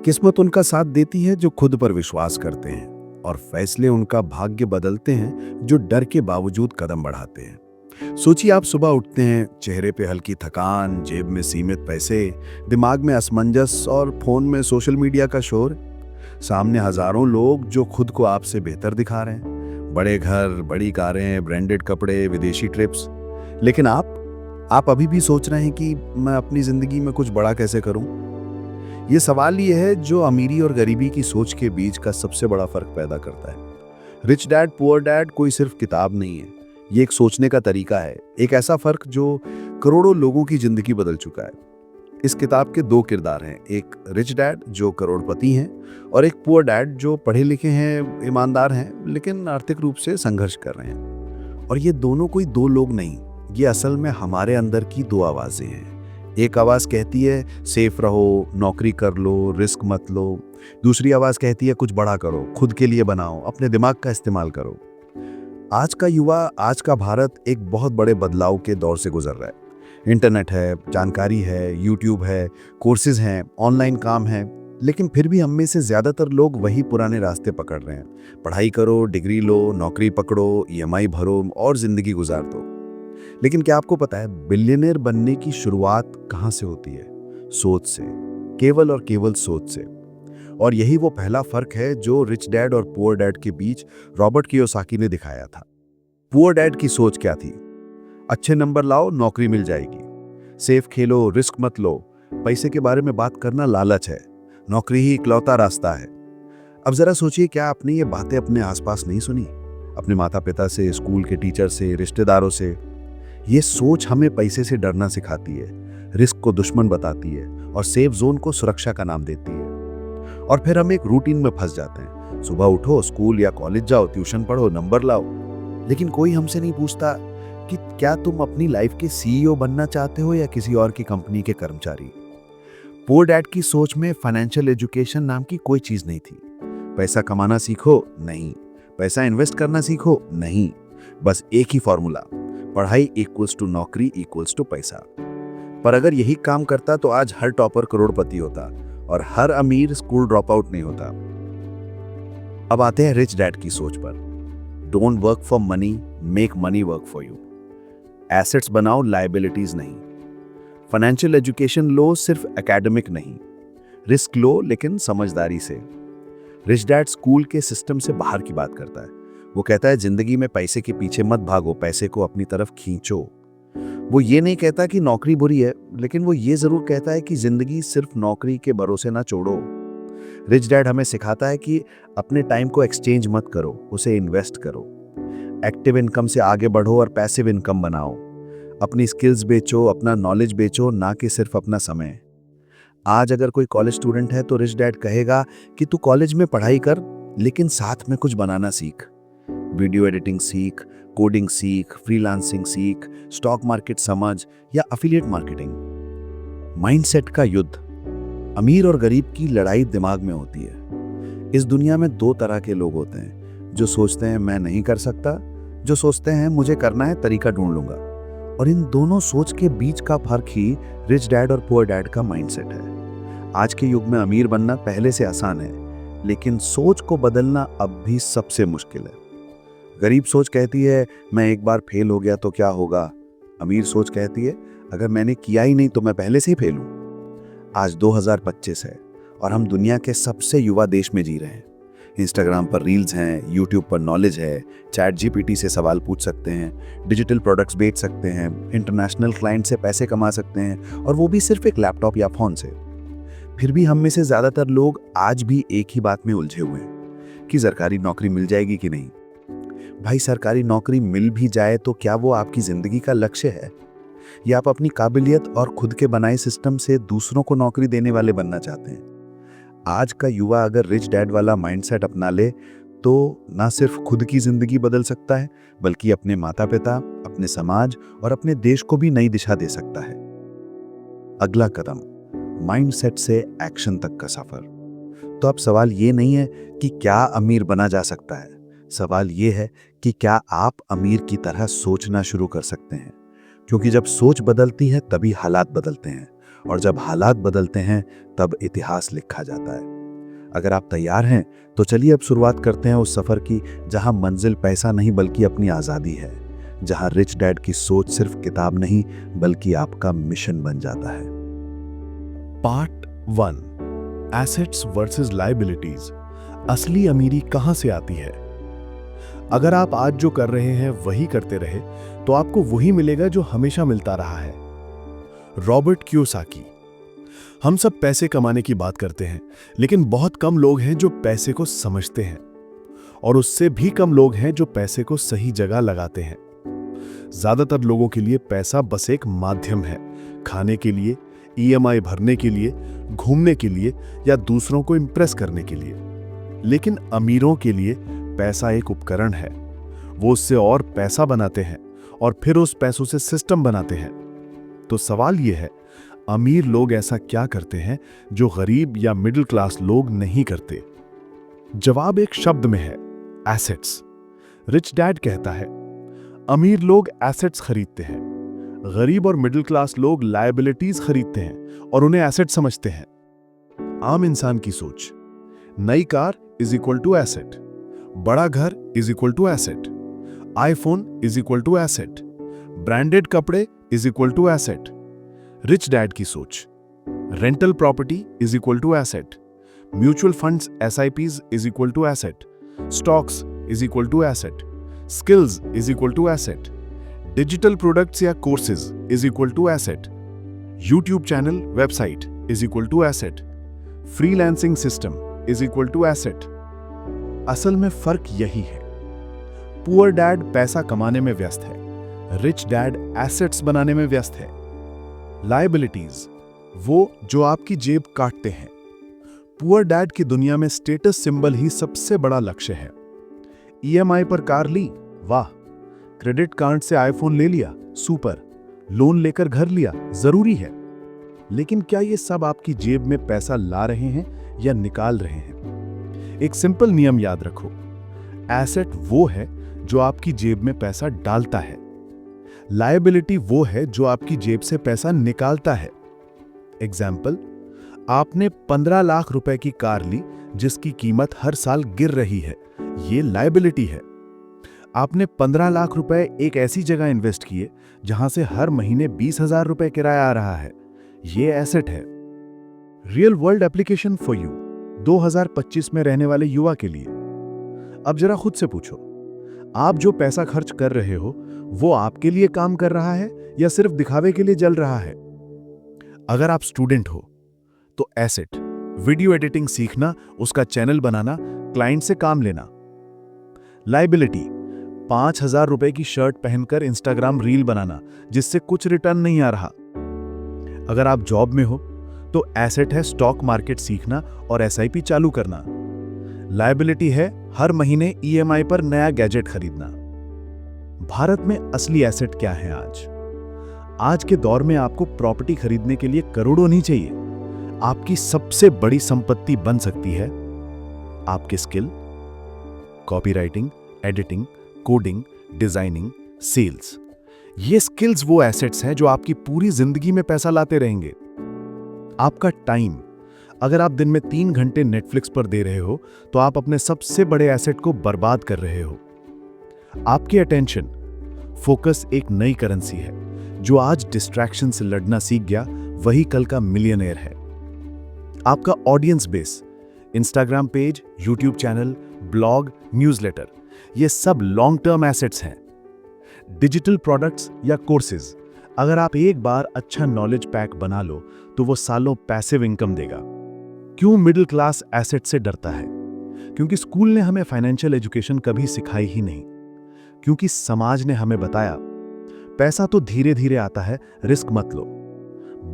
किस्मत उनका साथ देती है जो खुद पर विश्वास करते हैं, और फैसले उनका भाग्य बदलते हैं जो डर के बावजूद कदम बढ़ाते हैं। सोचिए, आप सुबह उठते हैं, चेहरे पे हल्की थकान, जेब में सीमित पैसे, दिमाग में असमंजस और फोन में सोशल मीडिया का शोर। सामने हजारों लोग जो खुद को आपसे बेहतर दिखा रहे हैं, बड़े घर, बड़ी कारें, ब्रांडेड कपड़े, विदेशी ट्रिप्स। लेकिन आप अभी भी सोच रहे हैं कि मैं अपनी जिंदगी में कुछ बड़ा कैसे करूं। ये सवाल ये है जो अमीरी और गरीबी की सोच के बीच का सबसे बड़ा फर्क पैदा करता है। रिच डैड पुअर डैड कोई सिर्फ किताब नहीं है, ये एक सोचने का तरीका है, एक ऐसा फर्क जो करोड़ों लोगों की जिंदगी बदल चुका है। इस किताब के दो किरदार हैं, एक रिच डैड जो करोड़पति हैं, और एक पुअर डैड जो पढ़े लिखे हैं, ईमानदार हैं, लेकिन आर्थिक रूप से संघर्ष कर रहे हैं। और ये दोनों कोई दो लोग नहीं, ये असल में हमारे अंदर की दो आवाजें हैं। एक आवाज कहती है सेफ रहो, नौकरी कर लो, रिस्क मत लो। दूसरी आवाज कहती है कुछ बड़ा करो, खुद के लिए बनाओ, अपने दिमाग का इस्तेमाल करो। आज का युवा, आज का भारत एक बहुत बड़े बदलाव के दौर से गुजर रहा है। इंटरनेट है, जानकारी है, यूट्यूब है, कोर्सेज हैं, ऑनलाइन काम है, लेकिन फिर भी हम में से ज्यादातर लोग वही पुराने रास्ते पकड़ रहे हैं। पढ़ाई करो, डिग्री लो, नौकरी पकड़ो, ईएमआई भरो और जिंदगी गुजार दो। लेकिन क्या आपको पता है बिलियनियर बनने की शुरुआत कहां से होती है? सोच से, केवल और केवल सोच से। और यही वो पहला फर्क है जो रिच डैड और पुअर डैड के बीच रॉबर्ट कियोसाकी ने दिखाया था। पुअर डैड की सोच क्या थी? अच्छे नंबर लाओ, नौकरी मिल जाएगी। सेफ खेलो, रिस्क मत लो। पैसे के बारे में बात करना लालच है, नौकरी ही इकलौता रास्ता है। अब जरा सोचिए, क्या आपने ये बातें अपने आसपास नहीं सुनी? अपने माता पिता से, स्कूल के टीचर से, रिश्तेदारों से। ये सोच हमें पैसे से डरना सिखाती है, रिस्क को दुश्मन बताती है और सेफ जोन को सुरक्षा का नाम देती है। और फिर हम एक रूटीन में फंस जाते हैं। सुबह उठो, स्कूल या कॉलेज जाओ, ट्यूशन पढ़ो, नंबर लाओ। लेकिन कोई हमसे नहीं पूछता कि क्या तुम अपनी लाइफ के सीईओ बनना चाहते हो या किसी और की कंपनी के कर्मचारी। पुअर डैड की सोच में फाइनेंशियल एजुकेशन नाम की कोई चीज नहीं थी। पैसा कमाना सीखो? नहीं। पैसा इन्वेस्ट करना सीखो? नहीं। बस एक ही फॉर्मूला, पढ़ाई इक्वल्स टू नौकरी इक्वल्स टू पैसा। पर अगर यही काम करता तो आज हर टॉपर करोड़पति होता और हर अमीर स्कूल ड्रॉप आउट नहीं होता। अब आते हैं रिच डैड की सोच पर। Don't work for money, make money work for you. Assets बनाओ, लायबिलिटीज नहीं। फाइनेंशियल एजुकेशन लो, सिर्फ एकेडमिक नहीं। रिस्क लो, लेकिन समझदारी से। रिच डैड स्कूल के सिस्टम से बाहर की बात करता है। वो कहता है जिंदगी में पैसे के पीछे मत भागो, पैसे को अपनी तरफ खींचो। वो ये नहीं कहता कि नौकरी बुरी है, लेकिन वो ये जरूर कहता है कि जिंदगी सिर्फ नौकरी के भरोसे ना छोड़ो। रिच डैड हमें सिखाता है कि अपने टाइम को एक्सचेंज मत करो, उसे इन्वेस्ट करो। एक्टिव इनकम से आगे बढ़ो और पैसिव इनकम बनाओ। अपनी स्किल्स बेचो, अपना नॉलेज बेचो, ना कि सिर्फ अपना समय। आज अगर कोई कॉलेज स्टूडेंट है तो रिच डैड कहेगा कि तू कॉलेज में पढ़ाई कर, लेकिन साथ में कुछ बनाना सीख। वीडियो एडिटिंग सीख, कोडिंग सीख, फ्रीलांसिंग सीख, स्टॉक मार्केट समझ या अफिलिएट मार्केटिंग। माइंडसेट का युद्ध। अमीर और गरीब की लड़ाई दिमाग में होती है। इस दुनिया में दो तरह के लोग होते हैं, जो सोचते हैं मैं नहीं कर सकता, जो सोचते हैं मुझे करना है, तरीका ढूंढ लूंगा। और इन दोनों सोच के बीच का फर्क ही रिच डैड और पुअर डैड का माइंडसेट है। आज के युग में अमीर बनना पहले से आसान है, लेकिन सोच को बदलना अब भी सबसे मुश्किल है। गरीब सोच कहती है मैं एक बार फेल हो गया तो क्या होगा। अमीर सोच कहती है अगर मैंने किया ही नहीं तो मैं पहले से ही फेल हूं। आज 2025 है और हम दुनिया के सबसे युवा देश में जी रहे हैं। इंस्टाग्राम पर रील्स हैं, यूट्यूब पर नॉलेज है, चैट जीपीटी से सवाल पूछ सकते हैं, डिजिटल प्रोडक्ट्स बेच सकते हैं, इंटरनेशनल क्लाइंट से पैसे कमा सकते हैं, और वो भी सिर्फ एक लैपटॉप या फोन से। फिर भी हम में से ज्यादातर लोग आज भी एक ही बात में उलझे हुए हैं कि सरकारी नौकरी मिल जाएगी कि नहीं। भाई, सरकारी नौकरी मिल भी जाए तो क्या वो आपकी जिंदगी का लक्ष्य है, या आप अपनी काबिलियत और खुद के बनाए सिस्टम से दूसरों को नौकरी देने वाले बनना चाहते हैं? आज का युवा अगर रिच डैड वाला माइंडसेट अपना ले तो ना सिर्फ खुद की जिंदगी बदल सकता है, बल्कि अपने माता पिता, अपने समाज और अपने देश को भी नई दिशा दे सकता है। अगला कदम, माइंडसेट से एक्शन तक का सफर। तो अब सवाल ये नहीं है कि क्या अमीर बना जा सकता है, सवाल ये है कि क्या आप अमीर की तरह सोचना शुरू कर सकते हैं। क्योंकि जब सोच बदलती है तभी हालात बदलते हैं, और जब हालात बदलते हैं तब इतिहास लिखा जाता है। अगर आप तैयार हैं तो चलिए अब शुरुआत करते हैं उस सफर की जहां मंजिल पैसा नहीं बल्कि अपनी आज़ादी है, जहां रिच डैड की सोच सिर्फ किताब नहीं बल्कि आपका मिशन बन जाता है। Part 1, assets versus liabilities. असली अमीरी कहां से आती है? अगर आप आज जो कर रहे हैं वही करते रहे तो आपको वही मिलेगा जो हमेशा मिलता रहा है। Robert Kiyosaki. हम सब पैसे कमाने की बात करते हैं, लेकिन बहुत कम लोग हैं जो पैसे को समझते हैं, और उससे भी कम लोग हैं जो पैसे को सही जगह लगाते हैं। ज्यादातर लोगों के लिए पैसा बस एक माध्यम है, खाने के लिए, ईएमआई भरने के लिए, घूमने के लिए या दूसरों को इंप्रेस करने के लिए। लेकिन अमीरों के लिए पैसा एक उपकरण है। वो उससे और पैसा बनाते हैं और फिर उस पैसों से सिस्टम बनाते हैं। तो सवाल यह है, अमीर लोग ऐसा क्या करते हैं जो गरीब या मिडिल क्लास लोग नहीं करते? जवाब एक शब्द में है, एसेट्स। रिच डैड कहता है, अमीर लोग एसेट्स खरीदते हैं, गरीब और मिडिल क्लास लोग लायबिलिटीज खरीदते हैं और उन्हें एसेट समझते हैं। आम इंसान की सोच, नई car is equal to asset, बड़ा घर is equal to asset, iPhone is equal to asset, branded कपड़े is equal to asset. Rich dad की सोच, rental property is equal to asset, mutual funds SIPs is equal to asset, stocks is equal to asset, skills is equal to asset, digital products या courses is equal to asset, YouTube channel website is equal to asset, freelancing system is equal to asset. असल में फर्क यही है, poor dad पैसा कमाने में व्यस्त है, रिच डैड एसेट्स बनाने में व्यस्त है। लायबिलिटीज, वो जो आपकी जेब काटते हैं। पुअर डैड की दुनिया में स्टेटस सिंबल ही सबसे बड़ा लक्ष्य है। ईएमआई पर कार ली, वाह। क्रेडिट कार्ड से आईफोन ले लिया, सुपर। लोन लेकर घर लिया, जरूरी है। लेकिन क्या ये सब आपकी जेब में पैसा ला रहे हैं या निकाल रहे हैं? एक सिंपल नियम याद रखो, एसेट वो है जो आपकी जेब में पैसा डालता है, लायबिलिटी वो है जो आपकी जेब से पैसा निकालता है। एग्जाम्पल, आपने 15 लाख रुपए की कार ली जिसकी कीमत हर साल गिर रही है, ये लायबिलिटी है। आपने 15 लाख रुपए एक ऐसी जगह इन्वेस्ट किए जहां से हर महीने 20,000 रुपए किराया आ रहा है, ये एसेट है। Real world application for you, 2025 में रहने वाले युवा के लिए। अब जरा खुद से पूछो, आप जो पैसा खर्च कर रहे हो वो आपके लिए काम कर रहा है या सिर्फ दिखावे के लिए जल रहा है? अगर आप स्टूडेंट हो तो एसेट, वीडियो एडिटिंग सीखना, उसका चैनल बनाना, क्लाइंट से काम लेना। लायबिलिटी, 5,000 रुपए की शर्ट पहनकर इंस्टाग्राम रील बनाना जिससे कुछ रिटर्न नहीं आ रहा। अगर आप जॉब में हो तो एसेट है स्टॉक मार्केट सीखना और एसआईपी चालू करना। लायबिलिटी है हर महीने ईएमआई पर नया गैजेट खरीदना। भारत में असली एसेट क्या है आज? आज के दौर में आपको प्रॉपर्टी खरीदने के लिए करोड़ों नहीं चाहिए। आपकी सबसे बड़ी संपत्ति बन सकती है आपके skill, copywriting, editing, coding, designing, sales. ये स्किल्स वो एसेट्स हैं जो आपकी पूरी जिंदगी में पैसा लाते रहेंगे। आपका टाइम, अगर आप दिन में 3 घंटे नेटफ्लिक्स पर दे रहे हो तो आप अपने सबसे बड़े एसेट को बर्बाद कर रहे हो। आपकी अटेंशन, फोकस एक नई करेंसी है। जो आज डिस्ट्रैक्शन से लड़ना सीख गया वही कल का मिलियनेयर है। आपका audience base, Instagram page, YouTube channel, blog, newsletter, ये सब लॉन्ग टर्म एसेट्स हैं। डिजिटल प्रोडक्ट्स या कोर्सेज, अगर आप एक बार अच्छा नॉलेज पैक बना लो तो वो सालों पैसिव इनकम देगा। क्यों मिडिल क्लास एसेट से डरता है? क्योंकि स्कूल ने हमें फाइनेंशियल एजुकेशन कभी सिखाई ही नहीं। क्योंकि समाज ने हमें बताया पैसा तो धीरे धीरे आता है, रिस्क मत लो,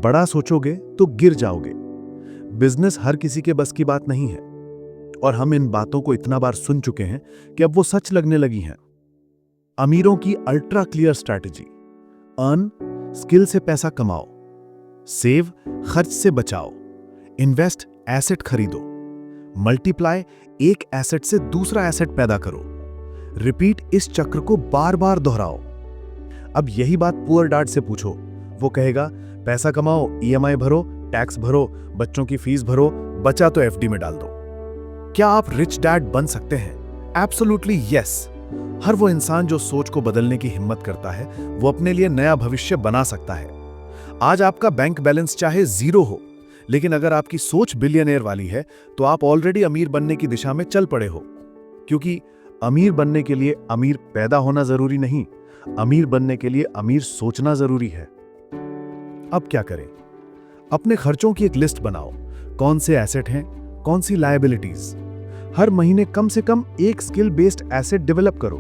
बड़ा सोचोगे तो गिर जाओगे, बिजनेस हर किसी के बस की बात नहीं है। और हम इन बातों को इतना बार सुन चुके हैं कि अब वो सच लगने लगी हैं। अमीरों की ultra clear strategy, earn, skill से पैसा कमाओ, सेव, खर्च से बचाओ, इन्वेस्ट, एसेट खरीदो, मल्टीप्लाई, एक एसेट से दूसरा एसेट पैदा करो, रिपीट, इस चक्र को बार बार दोहराओ। अब यही बात पुअर डैड से पूछो, वो कहेगा पैसा कमाओ, ईएमआई भरो, टैक्स भरो, बच्चों की फीस भरो, बचा तो एफडी में डाल दो। क्या आप रिच डैड बन सकते हैं? Absolutely yes. हर वो इंसान जो सोच को बदलने की हिम्मत करता है, वो अपने लिए नया भविष्य बना सकता है। आज आपका बैंक बैलेंस चाहे 0 हो, लेकिन अगर आपकी सोच बिलियनियर वाली है, तो आप ऑलरेडी अमीर बनने की दिशा में चल पड़े हो। क्योंकि अमीर बनने के लिए अमीर पैदा होना जरूरी नहीं, अमीर बनने के लिए अमीर सोचना जरूरी है। अब क्या करें? अपने खर्चों की एक लिस्ट बनाओ। कौन से एसेट हैं, कौन सी लायबिलिटीज। हर महीने कम से कम एक स्किल बेस्ड एसेट डेवलप करो।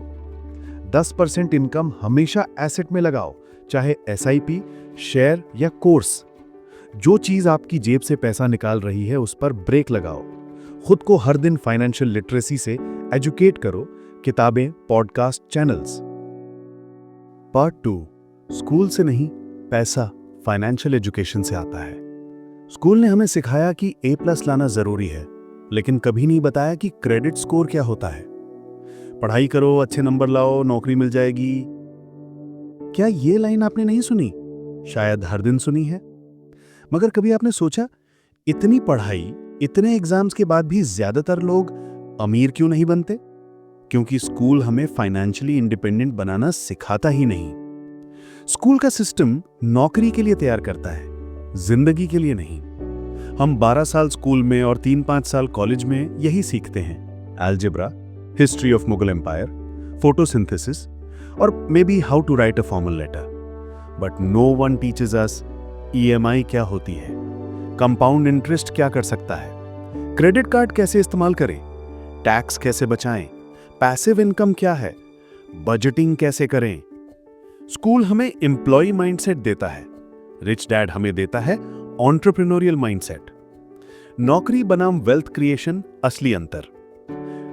10% इनकम हमेशा एसेट में लगाओ, चाहे एसआईपी, शेयर या कोर्स। जो चीज आपकी जेब से पैसा निकाल रही है, उस पर ब्रेक लगाओ। खुद को हर दिन फाइनेंशियल लिटरेसी से एजुकेट करो। किताबें, पॉडकास्ट, चैनल्स। पार्ट 2, स्कूल से नहीं, पैसा फाइनेंशियल एजुकेशन से आता है। स्कूल ने हमें सिखाया कि A+ लाना जरूरी है, लेकिन कभी नहीं बताया कि क्रेडिट स्कोर क्या होता है। पढ़ाई करो, अच्छे नंबर लाओ, नौकरी मिल जाएगी। क्या ये लाइन आपने नहीं सुनी? शायद हर दिन सुनी है। मगर कभी आपने सोचा, इतनी पढ़ाई, इतने एग्जाम्स के बाद भी ज्यादातर लोग अमीर क्यों नहीं बनते? क्योंकि स्कूल हमें फाइनेंशियली इंडिपेंडेंट बनाना सिखाता ही नहीं। स्कूल का सिस्टम नौकरी के लिए तैयार करता है, जिंदगी के लिए नहीं। हम 12 साल स्कूल में और 3-5 साल कॉलेज में यही सीखते हैं। Algebra, history of Mughal empire, photosynthesis और maybe how to write a formal letter. But no one teaches us EMI क्या होती है, कंपाउंड इंटरेस्ट क्या कर सकता है, क्रेडिट कार्ड कैसे इस्तेमाल करें, टैक्स कैसे बचाएं, पैसिव इनकम क्या है, बजटिंग कैसे करें। स्कूल हमें एम्प्लॉय माइंडसेट देता है, रिच डैड हमें देता है एंटरप्रेन्योरियल माइंडसेट। नौकरी बनाम वेल्थ क्रिएशन असली अंतर।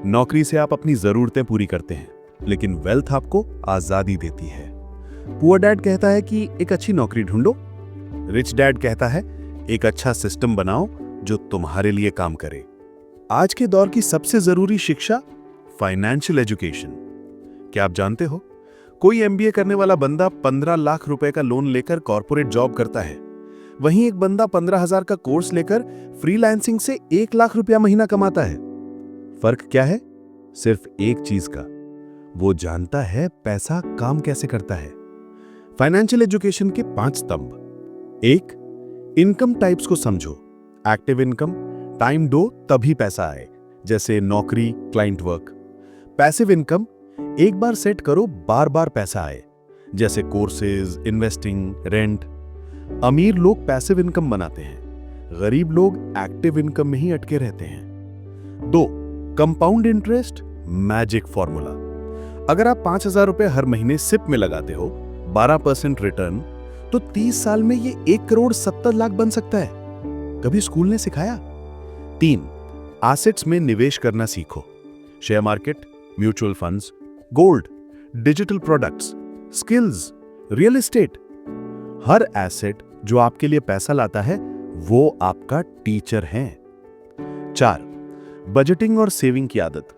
नौकरी से आप अपनी जरूरतें पूरी करते हैं, लेकिन वेल्थ आपको आजादी देती है। पुअर डैड कहता है कि एक अच्छी नौकरी ढूंढो, रिच डैड कहता है एक अच्छा सिस्टम बनाओ जो तुम्हारे लिए काम करे। आज के दौर की सबसे जरूरी शिक्षा फाइनेंशियल एजुकेशन। क्या आप जानते हो, कोई एमबीए करने वाला बंदा 15 लाख रुपए का लोन लेकर कॉर्पोरेट जॉब करता है, वहीं एक बंदा 15,000 का कोर्स लेकर फ्रीलांसिंग से 1 लाख रुपया महीना कमाता है। फर्क क्या है? सिर्फ एक चीज का, वो जानता है पैसा काम कैसे करता है। फाइनेंशियल एजुकेशन के 5 स्तंभ। 1, इनकम टाइप्स को समझो। एक्टिव इनकम, टाइम दो तभी पैसा आए, जैसे नौकरी, क्लाइंट वर्क। पैसिव इनकम, एक बार सेट करो, बार बार पैसा आए, जैसे कोर्सेज, इन्वेस्टिंग, रेंट। अमीर लोग पैसिव इनकम बनाते हैं, गरीब लोग एक्टिव इनकम में ही अटके रहते हैं। 2, कंपाउंड इंटरेस्ट, मैजिक फॉर्मूला। अगर आप 5,000 रुपए हर महीने सिप में लगाते हो, 12% रिटर्न, तो 30 साल में ये 1,70,00,000 बन सकता है। कभी स्कूल ने सिखाया? 3, एसेट्स में निवेश करना सीखो। Share market, mutual funds, gold, digital products, skills, real estate. हर एसेट जो आपके लिए पैसा लाता है, वो आपका टीचर है। 4, बजटिंग और सेविंग की आदत।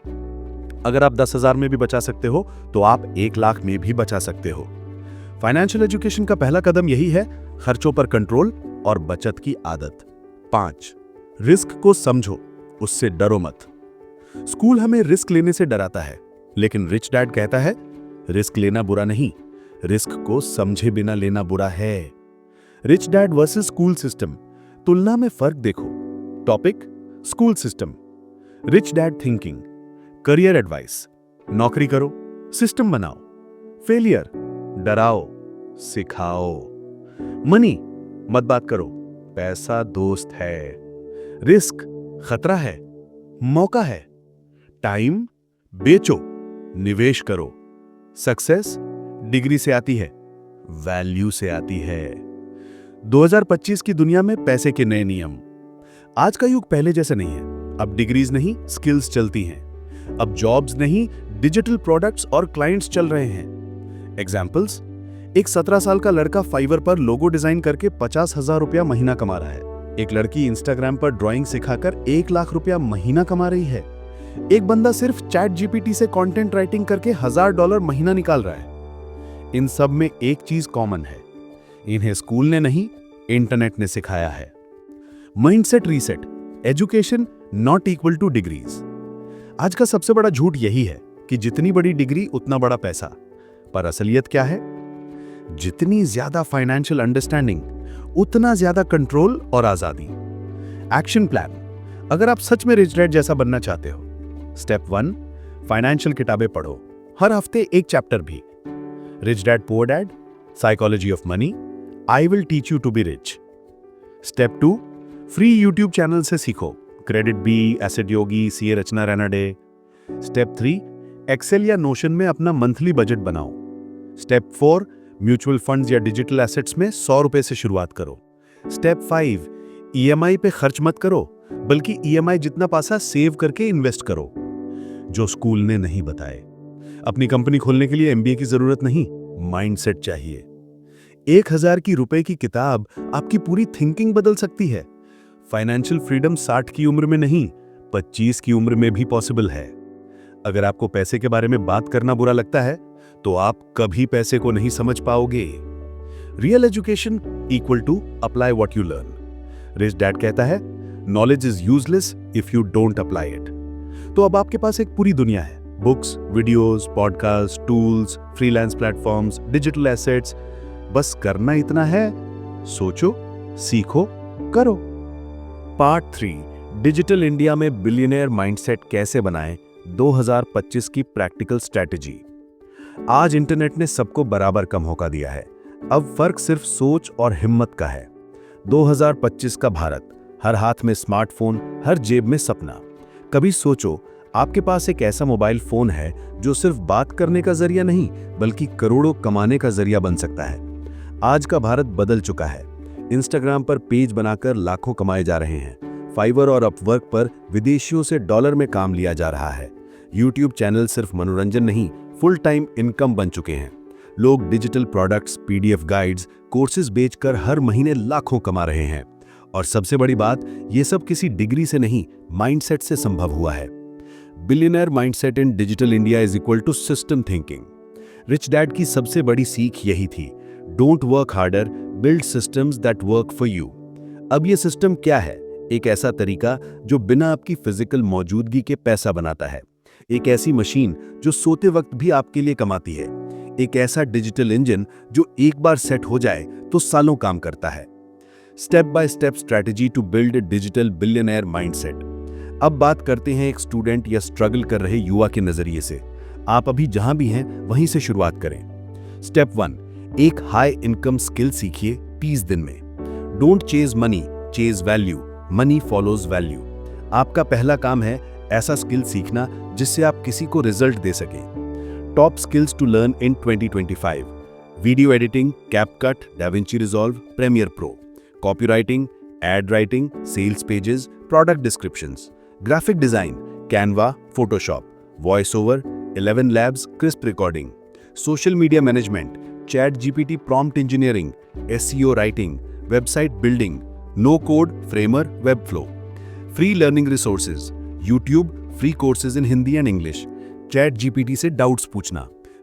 अगर आप 10,000 में भी बचा सकते हो, तो आप 1 लाख में भी बचा सकते हो। फाइनेंशियल एजुकेशन का पहला कदम यही है, खर्चों पर कंट्रोल और बचत की आदत। 5, रिस्क को समझो, उससे डरो मत। स्कूल हमें रिस्क लेने से डराता है, लेकिन रिच डैड कहता है रिस्क लेना बुरा नहीं, रिस्क को समझे बिना लेना बुरा है। Rich dad versus school system, तुलना में फर्क देखो। Topic, school system. Rich dad thinking, career advice, नौकरी करो, सिस्टम बनाओ। फेलियर, डराओ, सिखाओ। मनी, मत बात करो, पैसा दोस्त है। रिस्क, खतरा है, मौका है। टाइम, बेचो, निवेश करो। सक्सेस डिग्री से आती है, वैल्यू से आती है। 2025 की दुनिया में पैसे के नए नियम। आज का युग पहले जैसे नहीं है। अब डिग्रीज नहीं, स्किल्स चलती हैं। अब जॉब्स नहीं, डिजिटल प्रोडक्ट्स और क्लाइंट्स चल रहे हैं। एग्जाम्पल्स, एक 17 साल का लड़का फाइवर पर लोगो डिजाइन करके 50,000 रुपया महीना कमा रहा है। एक लड़की इंस्टाग्राम पर ड्राइंग सिखाकर 1 लाख रुपया महीना कमा रही है। एक बंदा सिर्फ चैट जीपीटी से कंटेंट राइटिंग करके $1,000 महीना निकाल रहा है। इन सब में एक चीज कॉमन है, इन्हें स्कूल ने नहीं, इंटरनेट ने सिखाया है। Mindset reset, education not equal two degrees. आज का सबसे बड़ा झूठ यही है कि जितनी बड़ी डिग्री उतना बड़ा पैसा, पर असलियत क्या है? जितनी ज्यादा फाइनेंशियल अंडरस्टैंडिंग उतना ज्यादा कंट्रोल और आजादी। एक्शन प्लान, अगर आप सच में रिच डैड जैसा बनना चाहते हो, स्टेप 1, फाइनेंशियल किताबें पढ़ो, हर हफ्ते एक चैप्टर भी। Rich Dad Poor Dad, Psychology of Money, I Will Teach You to Be Rich. Step 2, free YouTube channel से सीखो, credit B, asset Yogi, CA Rachana Ranade. Step 3, Excel या नोशन में अपना मंथली बजट बनाओ। स्टेप 4, म्यूचुअल फंड्स या digital assets में 100 रुपए से शुरुआत करो। स्टेप 5, ईएमआई पे खर्च मत करो, बल्कि ईएमआई जितना पैसा सेव करके इन्वेस्ट करो। जो स्कूल ने नहीं बताए। अपनी कंपनी खोलने के लिए एमबीए की जरूरत नहीं, माइंडसेट चाहिए। 1000 की रुपए की किताब आपकी पूरी थिंकिंग बदल सकती है। फाइनेंशियल फ्रीडम 60 की उम्र में नहीं, 25 की उम्र में भी पॉसिबल है। अगर आपको पैसे के बारे में बात करना बुरा लगता है, तो आप कभी पैसे को नहीं समझ पाओगे। Real education equal to apply what you learn. Rich dad कहता है, knowledge is useless if you don't apply it. तो अब आपके पास एक पूरी दुनिया है, books, videos, podcast, tools, freelance platforms, digital assets. बस करना इतना है, सोचो, सीखो, करो। पार्ट 3, डिजिटल इंडिया में बिलियनियर माइंडसेट कैसे बनाएं, 2025 की प्रैक्टिकल स्ट्रैटेजी। आज इंटरनेट ने सबको बराबर का मौका दिया है, अब फर्क सिर्फ सोच और हिम्मत का है। 2025 का भारत, हर हाथ में स्मार्टफोन, हर जेब में सपना। कभी सोचो, आपके पास एक ऐसा मोबाइल फोन है जो सिर्फ बात करने का जरिया नहीं, बल्कि करोड़ों कमाने का जरिया बन सकता है। आज का भारत बदल चुका है। इंस्टाग्राम पर पेज बनाकर लाखों कमाए जा रहे हैं। फाइवर और अपवर्क पर विदेशियों से डॉलर में काम लिया जा रहा है। यूट्यूब चैनल सिर्फ मनोरंजन नहीं, फुल टाइम इनकम बन चुके हैं। लोग digital products, PDF guides, courses बेचकर हर महीने लाखों कमा रहे हैं। और सबसे बड़ी बात, ये सब किसी डिग्री से नहीं, माइंडसेट से संभव हुआ है। Billionaire mindset in digital India is equal to system thinking. Rich dad की सबसे बड़ी सीख यही थी, don't work harder, build systems that work for you. अब ये सिस्टम क्या है? एक ऐसा तरीका जो बिना आपकी फिजिकल मौजूदगी के पैसा बनाता है। एक ऐसी मशीन जो सोते वक्त भी आपके लिए कमाती है। एक ऐसा डिजिटल इंजन जो एक बार सेट हो जाए तो सालों काम करता है। Step by step strategy to build a digital billionaire mindset. अब बात करते हैं एक स्टूडेंट या स्ट्रगल कर रहे युवा के नजरिए से। आप अभी जहां भी हैं वहीं से शुरुआत करें। स्टेप 1, एक हाई इनकम स्किल सीखिए 30 दिन में। Don't chase money, chase value, money follows value. आपका पहला काम है ऐसा स्किल सीखना जिससे आप किसी को रिजल्ट दे सकें। Top skills to learn in 2025: video editing, CapCut, DaVinci Resolve, Premiere Pro; copywriting, ad writing, sales pages, product descriptions; graphic design, Canva, Photoshop; voice over, 11 labs, Krisp recording; social media management, ChatGPT prompt engineering, SEO writing, website building, no code, Framer, Webflow; free learning resources, YouTube, free courses in Hindi and English; ChatGPT से doubts पूछना;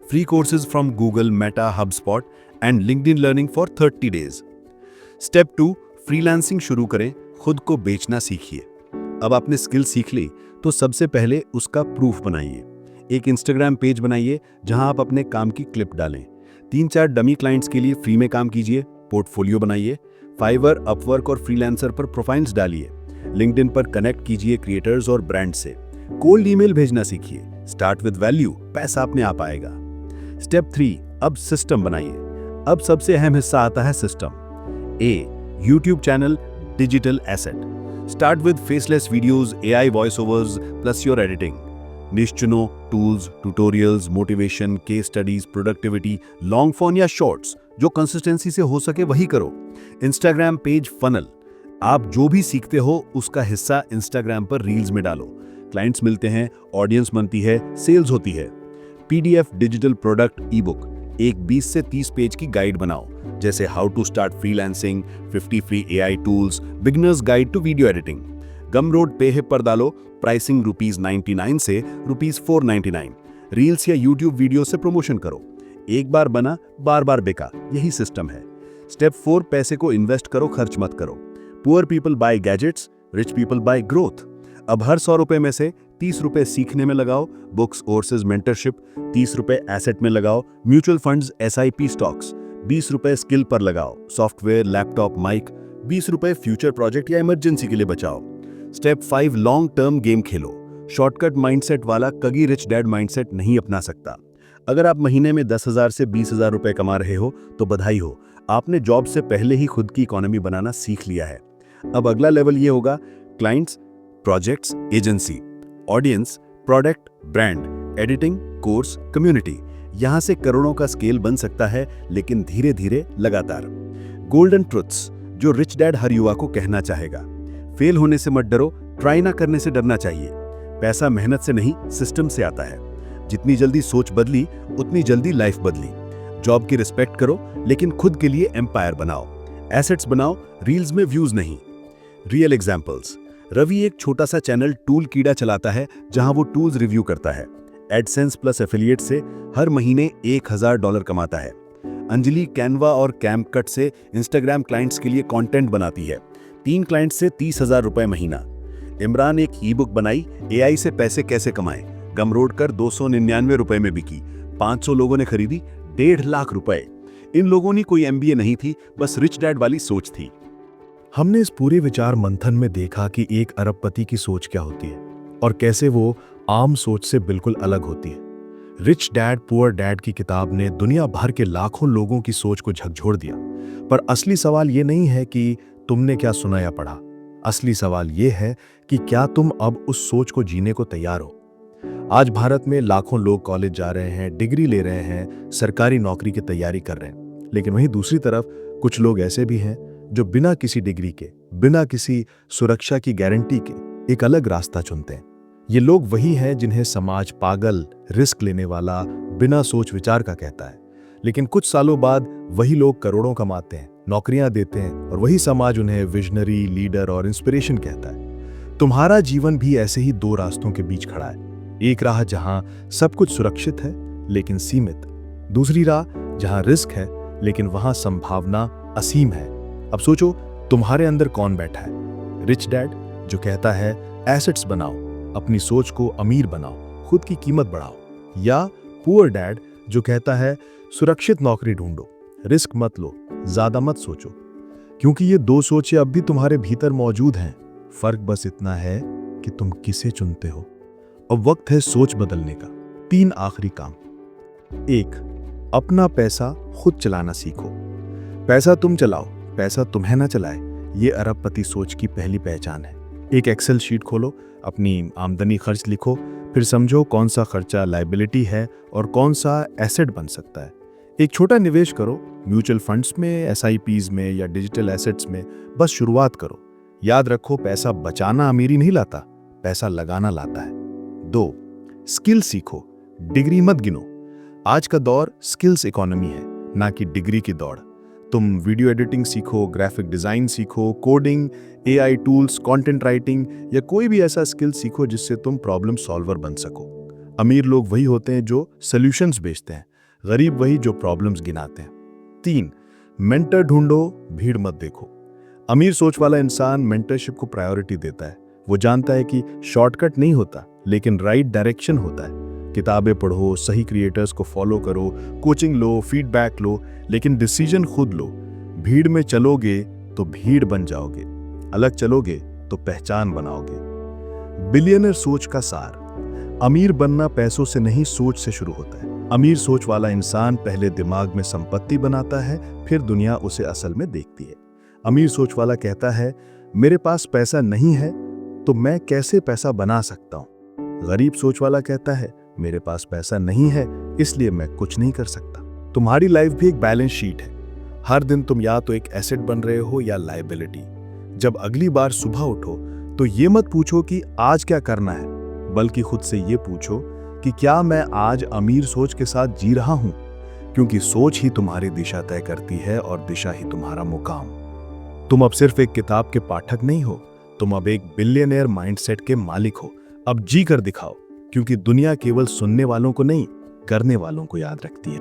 free courses from Google, Meta, HubSpot and LinkedIn learning for 30 days. Step 2, freelancing शुरू करें, खुद को बेचना सीखिए। अब आपने स्किल सीख ली तो सबसे पहले उसका प्रूफ बनाइए। एक इंस्टाग्राम पेज बनाइए जहां आप अपने काम की क्लिप डालें। 3-4 डमी क्लाइंट्स के लिए फ्री में काम कीजिए, पोर्टफोलियो बनाइए। फाइवर, अपवर्क और फ्रीलांसर पर प्रोफाइल्स डालिए। लिंक्डइन पर कनेक्ट कीजिए क्रिएटर्स और ब्रांड से। कोल्ड ईमेल भेजना सीखिए। स्टार्ट विद वैल्यू, पैसा अपने आप आएगा। स्टेप 3, अब सिस्टम बनाइए। अब सबसे अहम हिस्सा आता है system. A, YouTube channel, digital asset. Start with faceless videos, AI voice overs plus your editing. निश चुनो, tools, tutorials, motivation, case studies, productivity, long form या शॉर्ट्स, जो कंसिस्टेंसी से हो सके वही करो। इंस्टाग्राम पेज फनल, आप जो भी सीखते हो उसका हिस्सा इंस्टाग्राम पर रील्स में डालो। क्लाइंट्स मिलते हैं, ऑडियंस बनती है, सेल्स होती है। PDF, digital product, e book, एक 20 से 30 पेज की गाइड बनाओ, जैसे how to start freelancing, 50 free AI tools, beginners guide to video editing. Gumroad Payhip पर डालो, प्राइसिंग ₹99 से ₹499। रील्स या यूट्यूब वीडियो से प्रमोशन करो। एक बार बना, बार बार बिका, यही सिस्टम है। स्टेप 4, पैसे को इन्वेस्ट करो, खर्च मत करो। Poor people buy gadgets, rich people buy growth. अब हर 100 रुपए में से 30 रुपए सीखने में लगाओ, बुक्स, कोर्सेज, मेंटरशिप। 30 रुपए एसेट में लगाओ, म्यूचुअल फंड्स, SIP स्टॉक्स। 20 रुपए स्किल पर लगाओ, सॉफ्टवेयर, लैपटॉप, माइक। 20 रुपए फ्यूचर प्रोजेक्ट या इमरजेंसी के लिए बचाओ। स्टेप 5, लॉन्ग टर्म गेम खेलो। शॉर्टकट माइंडसेट वाला कगी रिच डैड माइंडसेट नहीं अपना सकता। अगर आप महीने में 10,000 से 20,000 रुपए कमा रहे हो तो बधाई हो, आपने जॉब से पहले ही खुद की इकोनॉमी बनाना सीख लिया है। अब अगला लेवल ये होगा, clients, projects, agency, audience, product, brand, editing, course, community. यहां से करोड़ों का स्केल बन सकता है, लेकिन धीरे धीरे, लगातार। गोल्डन ट्रुथ्स जो रिच डैड हर युवा को कहना चाहेगा। फेल होने से मत डरो, ट्राई ना करने से डरना चाहिए। पैसा मेहनत से नहीं, सिस्टम से आता है। जितनी जल्दी सोच बदली, उतनी जल्दी लाइफ बदली। जॉब की रिस्पेक्ट करो, लेकिन खुद के लिए एम्पायर बनाओ। एसेट्स बनाओ, रील्स में व्यूज नहीं। Real examples. रवि एक छोटा सा चैनल टूल कीड़ा चलाता है, जहां वो टूल्स रिव्यू करता है। एडसेंस प्लस एफिलिएट से हर महीने $1,000 कमाता है। अंजलि कैनवा और कैमकट से इंस्टाग्राम क्लाइंट्स के लिए कंटेंट बनाती है। 3 क्लाइंट्स से 30,000 रुपए महीना। इमरान एक ई बुक बनाई, AI से पैसे कैसे कमाएं, गमरोड कर 299 रुपए में बिकी। 500 लोगों ने खरीदी, 1.5 लाख रुपए। इन लोगों ने कोई MBA नहीं थी, बस रिच डैड वाली सोच थी। हमने इस पूरे विचार मंथन में देखा कि एक अरबपति की सोच क्या होती है और कैसे वो आम सोच से बिल्कुल अलग होती है। रिच डैड पुअर डैड की किताब ने दुनिया भर के लाखों लोगों की सोच को झकझोर दिया। पर असली सवाल ये नहीं है कि तुमने क्या सुना या पढ़ा। असली सवाल ये है कि क्या तुम अब उस सोच को जीने को तैयार हो। आज भारत में लाखों लोग कॉलेज जा रहे हैं, डिग्री ले रहे हैं, सरकारी नौकरी की तैयारी कर रहे हैं। लेकिन वहीं दूसरी तरफ कुछ लोग ऐसे भी हैं जो बिना किसी डिग्री के, बिना किसी सुरक्षा की गारंटी के एक अलग रास्ता चुनते हैं। ये लोग वही हैं जिन्हें समाज पागल, रिस्क लेने वाला, बिना सोच विचार का कहता है। लेकिन कुछ सालों बाद वही लोग करोड़ों कमाते हैं, नौकरियां देते हैं और वही समाज उन्हें विजनरी, लीडर और इंस्पिरेशन कहता है। तुम्हारा जीवन भी ऐसे ही 2 रास्तों के बीच खड़ा है। एक राह जहां सब कुछ सुरक्षित है लेकिन सीमित, दूसरी राह जहां रिस्क है लेकिन वहां संभावना असीम है। अब सोचो, तुम्हारे अंदर कौन बैठा है? रिच डैड जो कहता है एसेट्स बनाओ, अपनी सोच को अमीर बनाओ, खुद की कीमत बढ़ाओ, या पुअर डैड जो कहता है सुरक्षित नौकरी ढूंढो, रिस्क मत लो, ज्यादा मत सोचो। क्योंकि ये 2 सोचें अब भी तुम्हारे भीतर मौजूद हैं। फर्क बस इतना है कि तुम किसे चुनते हो। अब वक्त है सोच बदलने का। 3 आखिरी काम। 1, अपना पैसा खुद चलाना सीखो। पैसा तुम चलाओ, पैसा तुम्हें ना चलाए। ये अरबपति सोच की पहली पहचान है। एक एक्सेल शीट खोलो, अपनी आमदनी खर्च लिखो, फिर समझो कौन सा खर्चा लायबिलिटी है और कौन सा एसेट बन सकता है। एक छोटा निवेश करो, म्यूचुअल फंड्स में, SIPs में या डिजिटल एसेट्स में। बस शुरुआत करो। याद रखो, पैसा बचाना अमीरी नहीं लाता, पैसा लगाना लाता है। 2, स्किल सीखो, डिग्री मत गिनो। आज का दौर स्किल्स इकोनॉमी है, ना कि डिग्री की दौड़। तुम वीडियो एडिटिंग सीखो, ग्राफिक डिजाइन सीखो, coding, AI tools, content writing या कोई भी ऐसा स्किल सीखो जिससे तुम प्रॉब्लम सॉल्वर बन सको। अमीर लोग वही होते हैं जो सॉल्यूशंस बेचते हैं, गरीब वही जो प्रॉब्लम्स गिनाते हैं। 3, मेंटर ढूंढो, भीड़ मत देखो। अमीर सोच वाला इंसान मेंटरशिप को प्रायोरिटी देता है। वो जानता है कि शॉर्टकट नहीं होता, लेकिन राइट डायरेक्शन होता है। किताबें पढ़ो, सही क्रिएटर्स को फॉलो करो, कोचिंग लो, फीडबैक लो, लेकिन डिसीजन खुद लो। भीड़ में चलोगे तो भीड़ बन जाओगे, अलग चलोगे तो पहचान बनाओगे। बिलियनर सोच का सार। अमीर बनना पैसों से नहीं, सोच से शुरू होता है। अमीर सोच वाला इंसान पहले दिमाग में संपत्ति बनाता है, फिर दुनिया उसे असल में देखती है। अमीर सोच वाला कहता है, मेरे पास पैसा नहीं है तो मैं कैसे पैसा बना सकता हूं। गरीब सोच वाला कहता है, मेरे पास पैसा नहीं है इसलिए मैं कुछ नहीं कर सकता। तुम्हारी लाइफ भी एक बैलेंस शीट है। हर दिन तुम या तो एक एसेट बन रहे हो या लायबिलिटी। जब अगली बार सुबह उठो तो ये मत पूछो कि आज क्या करना है, बल्कि खुद से ये पूछो कि क्या मैं आज अमीर सोच के साथ जी रहा हूं। क्योंकि सोच ही तुम्हारी दिशा तय करती है और दिशा ही तुम्हारा मुकाम। तुम अब सिर्फ एक किताब के पाठक नहीं हो, तुम अब एक बिलियनियर माइंडसेट के मालिक हो। अब जी कर दिखाओ, क्योंकि दुनिया केवल सुनने वालों को नहीं, करने वालों को याद रखती है।